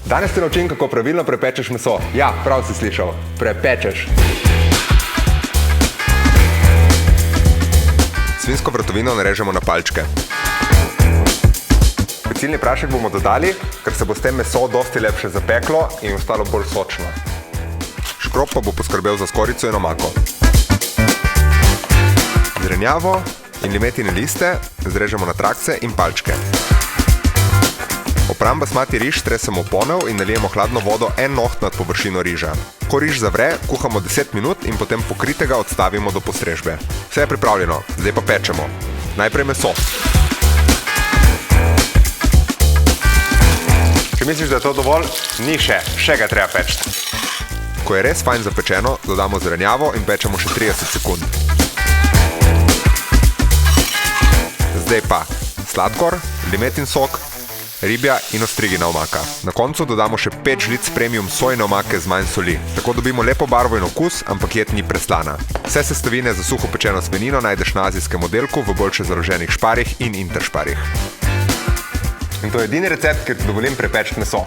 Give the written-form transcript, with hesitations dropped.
Danes te naučim, kako pravilno prepečeš meso. Ja, prav si slišal. Prepečeš. Svinjsko vratovino narežemo na palčke. Pecilni prašek bomo dodali, ker se bo s tem meso dosti lepše zapeklo in ostalo bolj sočno. Škrob pa bo poskrbel za skorico in omako. Zelenjavo in limetine liste zrežemo na trakce in palčke. Opram basmati riž stresemo v ponev in nalijemo hladno vodo en noht nad površino riža. Ko riž zavre, kuhamo 10 minut in potem pokritega odstavimo do postrežbe. Vse je pripravljeno, zdaj pa pečemo. Najprej meso. Če misliš, da je to dovolj, ni še ga treba peči. Ko je res fajn zapečeno, dodamo zelenjavo in pečemo še 30 sekund. Zdaj pa sladkor, limetin sok, ribja in ostrigina omaka. Na koncu dodamo še 5 žlic premium sojine omake z manj soli. Tako dobimo lepo barvo in okus, ampak jed ni preslana. Vse sestavine za suho pečeno svinjino najdeš na azijskem oddelku v boljše založenih šparih in interšparih. In to je edini recept, kjer ti dovolim prepeči meso.